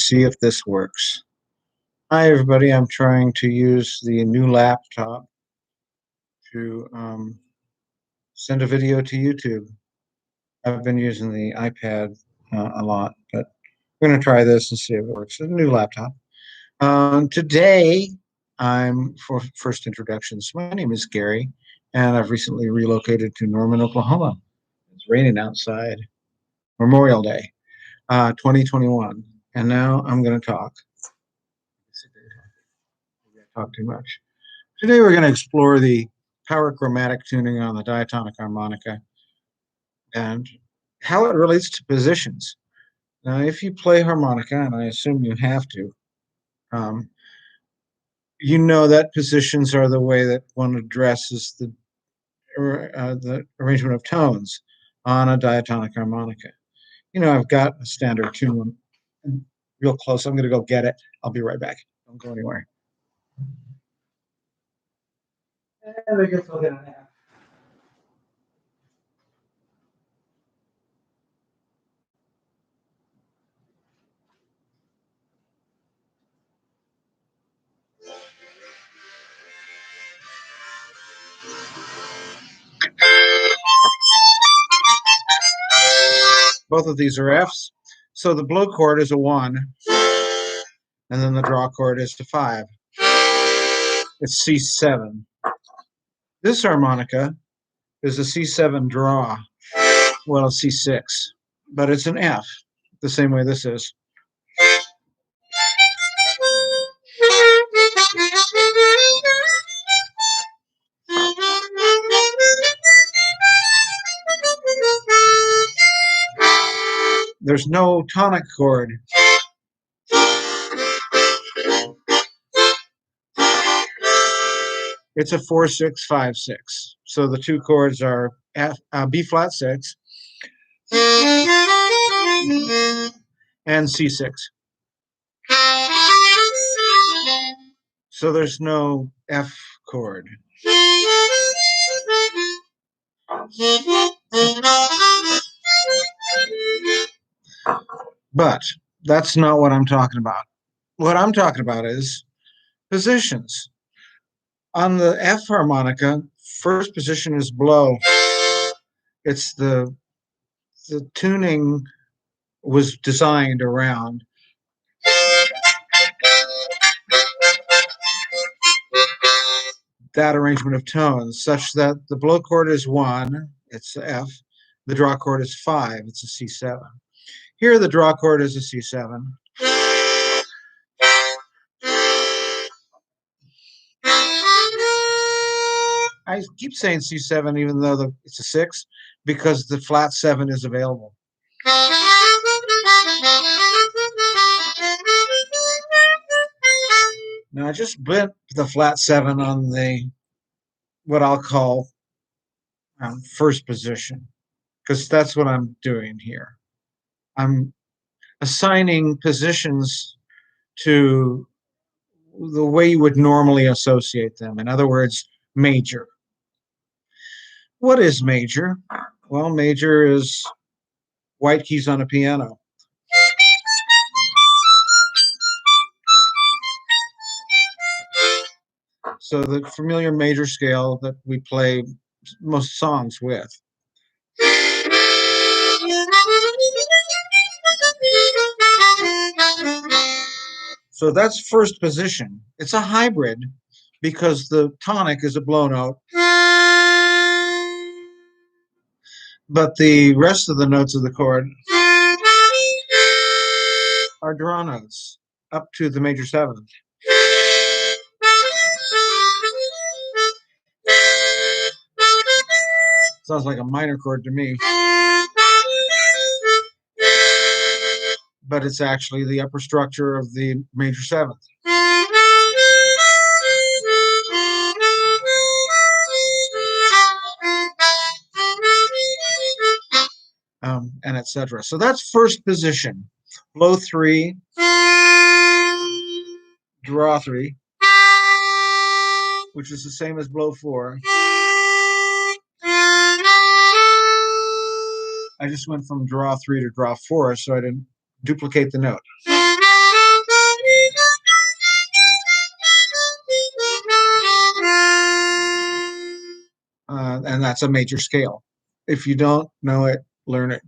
see if this works. Hi, everybody. I'm trying to use the new laptop to send a video to YouTube. I've been using the iPad a lot, but we're going to try this and see if it works. It's a new laptop. Today, for first introductions, my name is Gary, and I've recently relocated to Norman, Oklahoma. It's raining outside. Memorial Day, 2021. And now I'm going to talk. I talk too much. Today we're going to explore the power chromatic tuning on the diatonic harmonica and how it relates to positions. Now, if you play harmonica, and I assume you have to, you know that positions are the way that one addresses the arrangement of tones on a diatonic harmonica. You know, I've got a standard tune real close. I'm going to go get it. I'll be right back. Don't go anywhere. And I guess I'll get a nap. Both of these are Fs. So the blow chord is a 1, and then the draw chord is a 5. It's C7. This harmonica is a C7 draw. Well, it's C6, but it's an F, the same way this is. There's no tonic chord. It's a 4-6-5-6. So the two chords are B flat 6 and C6. So there's no F chord. But that's not what I'm talking about. What I'm talking about is positions. On the F harmonica, first position is blow. It's the tuning was designed around that arrangement of tones, such that the blow chord is 1, it's F. The draw chord is 5, it's a C7. Here the draw chord is a C7. I keep saying C7 even though it's a 6, because the flat 7 is available. Now I just bent the flat 7 on the what I'll call first position, because that's what I'm doing here. I'm assigning positions to the way you would normally associate them. In other words, major. What is major? Well, major is white keys on a piano. So the familiar major scale that we play most songs with. So that's first position. It's a hybrid because the tonic is a blow note, but the rest of the notes of the chord are draw notes up to the major 7th. Sounds like a minor chord to me, but it's actually the upper structure of the major 7th. And etc. So that's first position. Blow 3, draw 3, which is the same as blow 4. I just went from draw 3 to draw 4, so I didn't duplicate the note. and that's a major scale. If you don't know it, learn it.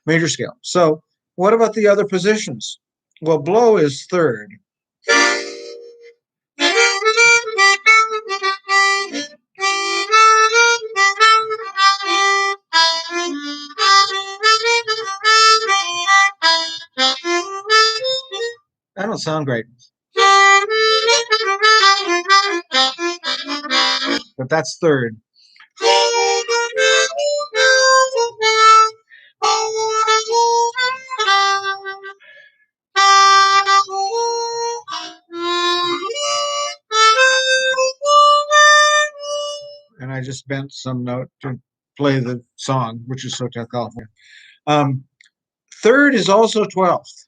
Major scale. So what about the other positions? Well, blow is third. That don't sound great. But that's third. And I just bent some note to play the song, which is Hotel California. Third is also 12th.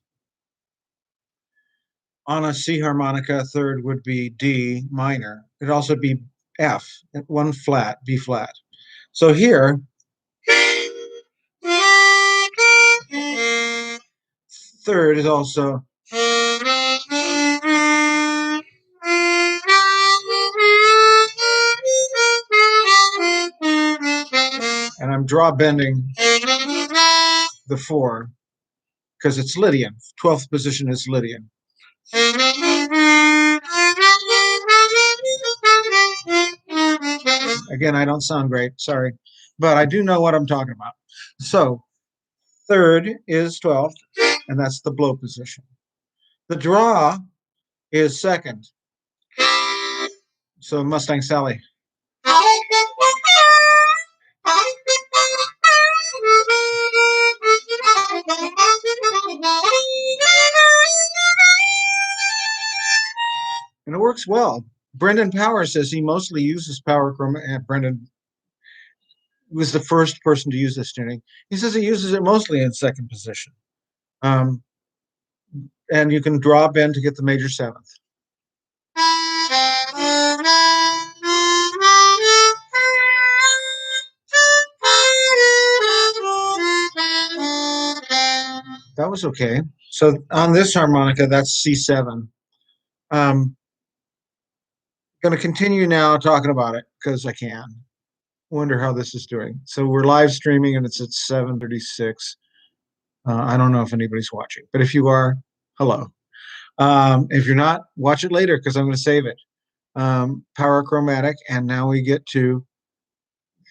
On a C harmonica, third would be D minor. It'd also be F, one flat, B flat. So here, third is also. And I'm draw bending the 4 because it's Lydian. 12th position is Lydian. Again, I don't sound great, sorry, but I do know what I'm talking about. So third is 12th, and that's the blow position. The draw is second. So Mustang Sally. And it works well. Brendan Power says he mostly uses Power Chromatic. Brendan was the first person to use this tuning. He says he uses it mostly in second position. And you can draw bend to get the major 7th. That was okay. So on this harmonica, that's C7. Going to continue now talking about it because I can. Wonder how this is doing. So we're live streaming and it's at 7:36. I don't know if anybody's watching, but if you are, hello. If you're not, watch it later because I'm going to save it. Power Chromatic, and now we get to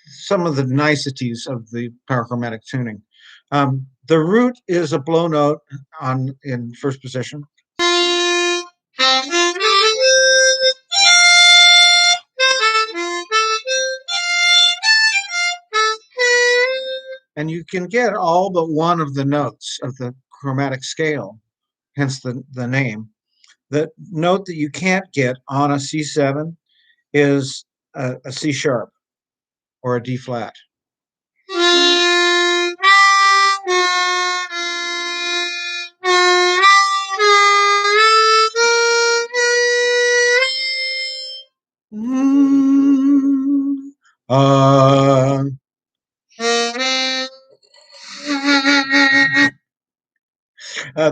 some of the niceties of the Power Chromatic tuning. The root is a blow note in first position. And you can get all but one of the notes of the chromatic scale, hence the name. The note that you can't get on a C7 is a C sharp or a D flat.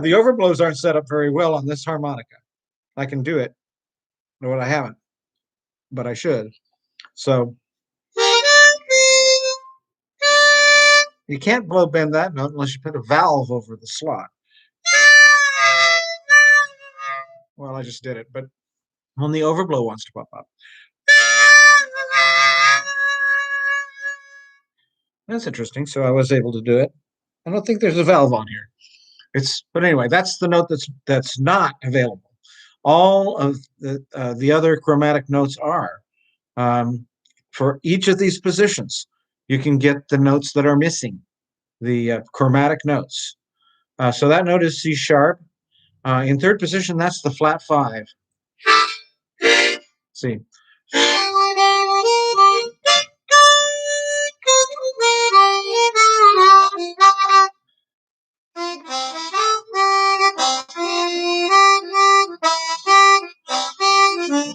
The overblows aren't set up very well on this harmonica. I can do it, but I haven't, but I should. So you can't blow bend that note unless you put a valve over the slot. Well, I just did it, but when the overblow wants to pop up. That's interesting. So I was able to do it. I don't think there's a valve on here. But anyway, that's the note that's not available. All of the other chromatic notes are. For each of these positions, you can get the notes that are missing, the chromatic notes. So that note is C sharp. In third position, that's the flat 5. See.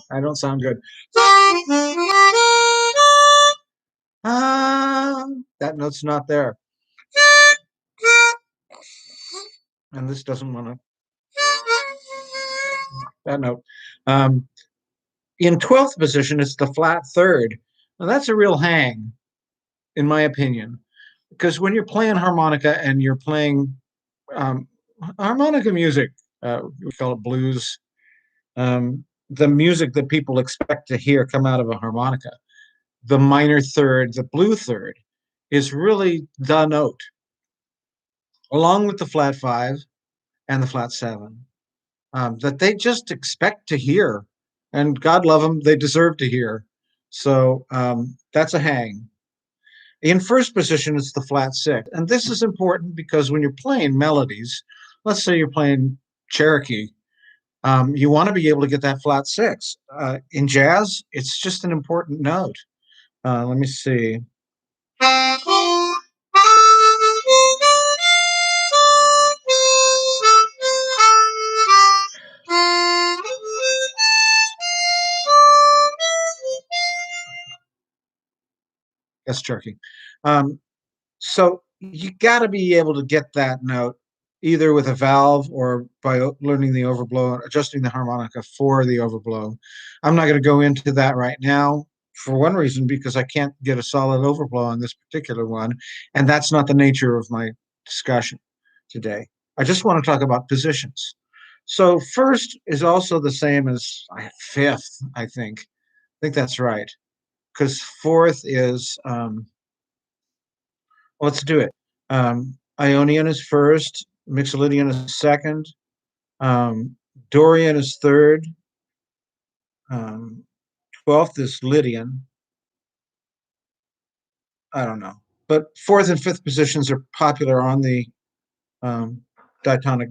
I don't sound good. That note's not there. And this doesn't want to. That note. In 12th position, it's the flat 3rd. Now that's a real hang. in my opinion, because when you're playing harmonica and you're playing um, harmonica music, we call it blues, the music that people expect to hear come out of a harmonica, the minor third, the blue third, is really the note, along with the flat five and the flat seven, that they just expect to hear. And God love them, they deserve to hear. So that's a hang. In first position, it's the flat six. And this is important because when you're playing melodies, let's say you're playing Cherokee, you want to be able to get that flat six. In jazz, it's just an important note. Let me see. That's Cherokee. Um, So you got to be able to get that note either with a valve or by learning the overblow, adjusting the harmonica for the overblow. I'm not going to go into that right now for one reason, because I can't get a solid overblow on this particular one. And that's not the nature of my discussion today. I just want to talk about positions. So first is also the same as fifth, I think. I think that's right. Because fourth is let's do it. Ionian is first, Mixolydian is second, um, Dorian is third, um, 12th is Lydian. I don't know. But fourth and fifth positions are popular on the um, diatonic.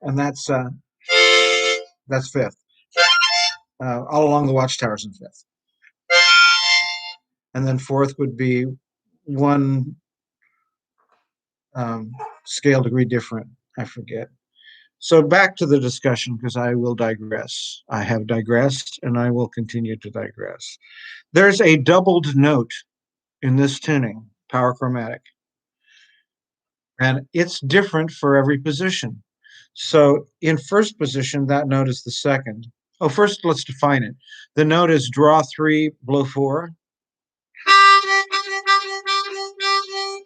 And that's fifth. All along the watchtowers in fifth. And then fourth would be one um, scale degree different. I forget. So back to the discussion, because I will digress. I have digressed and I will continue to digress. There's a doubled note in this tuning, Power Chromatic, and it's different for every position. So in first position, that note is the second. Oh, first let's define it. The note is draw three, blow four,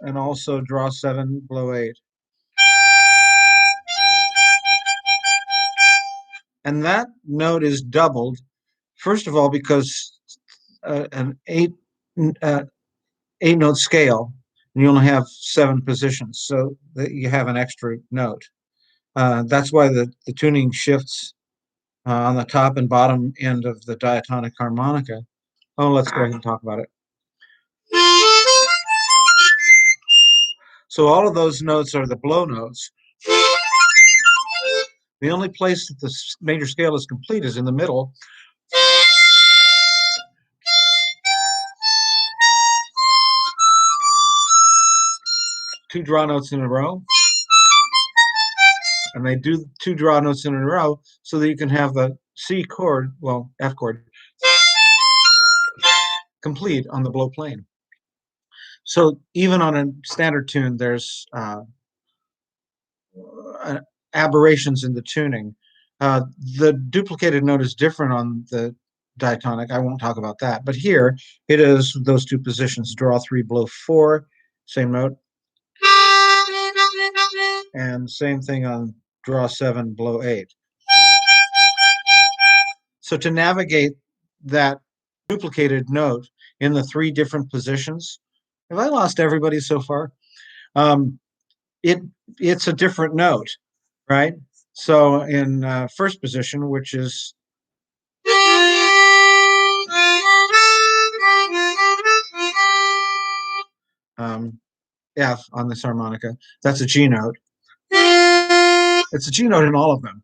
and also draw seven, blow eight. And that note is doubled, first of all, because an uh, eight note scale, and you only have seven positions, so that you have an extra note. That's why the tuning shifts on the top and bottom end of the diatonic harmonica. Oh, let's go ahead and talk about it. So all of those notes are the blow notes. The only place that the major scale is complete is in the middle. Two draw notes in a row. And they do two draw notes in a row so that you can have the C chord, well, F chord, complete on the blow plane. So even on a standard tune, there's aberrations in the tuning. The duplicated note is different on the diatonic. I won't talk about that. But here it is those two positions, draw three, blow four, same note. And same thing on draw seven, blow eight. So to navigate that duplicated note in the three different positions, have I lost everybody so far? Um, it it's a different note, right? So in first position, which is F on this harmonica, that's a G note. It's a G note in all of them.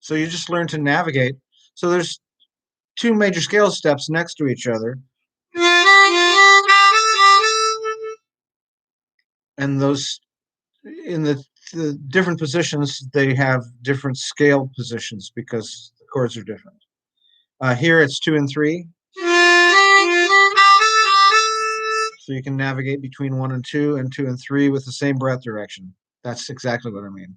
So you just learn to navigate. So there's two major scale steps next to each other. And those in the different positions, they have different scale positions because the chords are different. Here it's 2 and 3. So you can navigate between 1 and 2 and 2 and 3 with the same breath direction. That's exactly what I mean.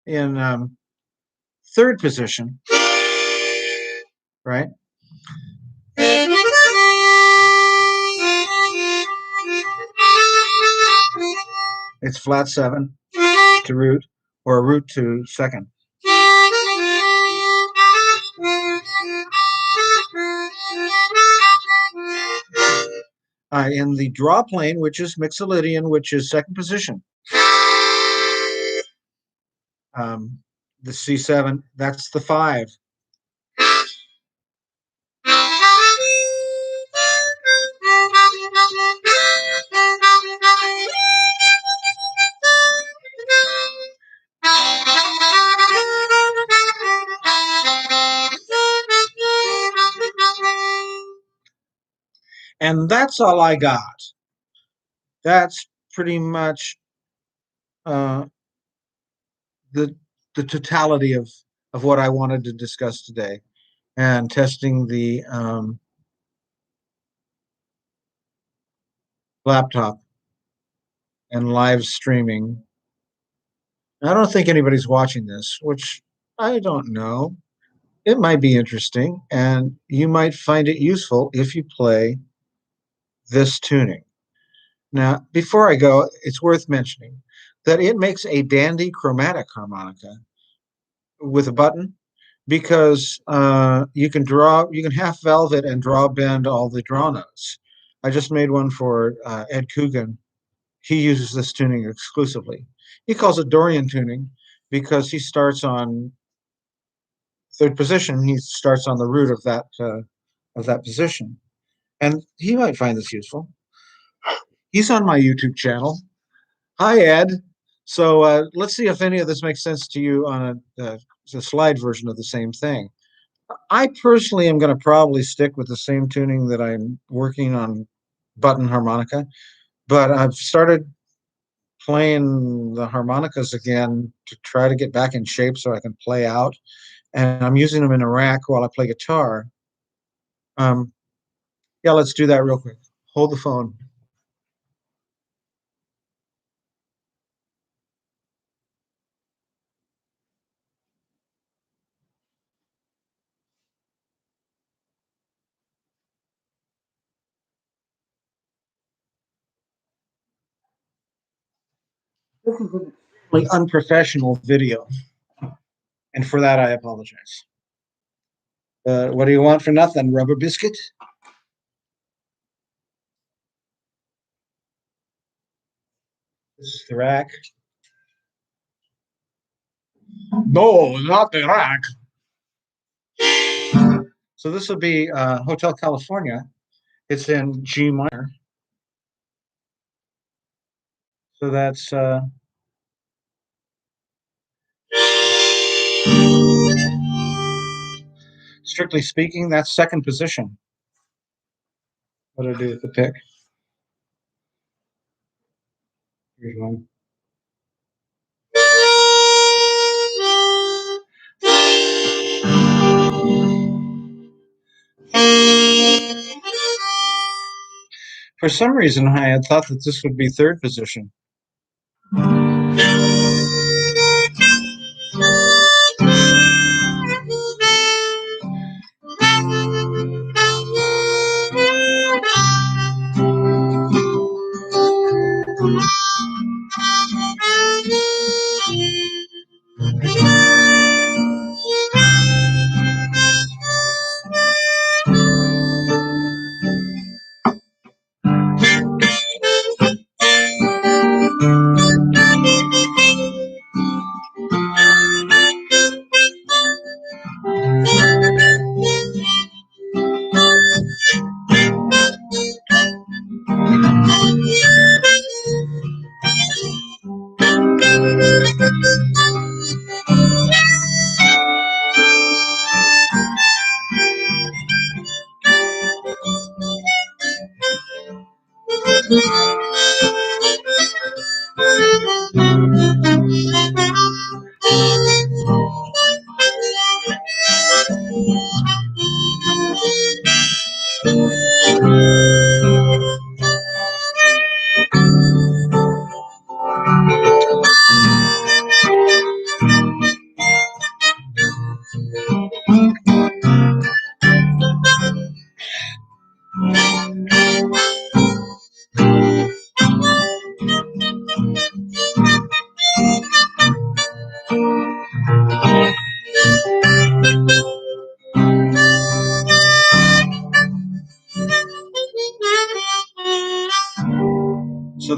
In third position, right? It's flat 7 to root, or root to second. In the draw plane, which is Mixolydian, which is second position, the C7, that's the 5. And that's all I got. That's pretty much uh, the totality of what I wanted to discuss today, and testing the laptop and live streaming. I don't think anybody's watching this, which I don't know. It might be interesting, and you might find it useful if you play this tuning. Now, before I go, it's worth mentioning that it makes a dandy chromatic harmonica with a button, because you can half velvet and draw bend all the draw notes. I just made one for Ed Coogan. He uses this tuning exclusively. He calls it Dorian tuning because he starts on third position. He starts on the root of that position, and he might find this useful. He's on my YouTube channel. Hi, Ed. So let's see if any of this makes sense to you on a slide version of the same thing. I personally am going to probably stick with the same tuning that I'm working on button harmonica, but I've started playing the harmonicas again to try to get back in shape so I can play out. And I'm using them in a rack while I play guitar. Yeah, let's do that real quick. Hold the phone. This is an extremely unprofessional video, and for that I apologize. What do you want for nothing, rubber biscuit? This is the rack. No, not the rack. So this will be Hotel California. It's in G minor. So that's strictly speaking, that's second position. What do I do with the pick? Here's one. For some reason, I had thought that this would be third position.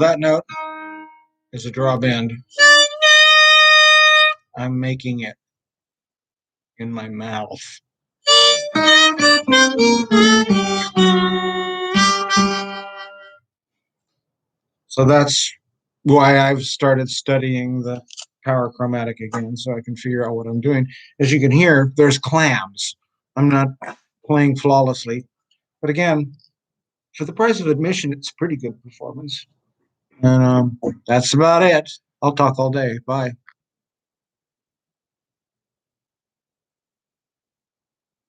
that note is a draw bend. I'm making it in my mouth. So that's why I've started studying the Power Chromatic again, so I can figure out what I'm doing. As you can hear, there's clams. I'm not playing flawlessly, but again, for the price of admission, it's a pretty good performance. And that's about it. I'll talk all day. Bye.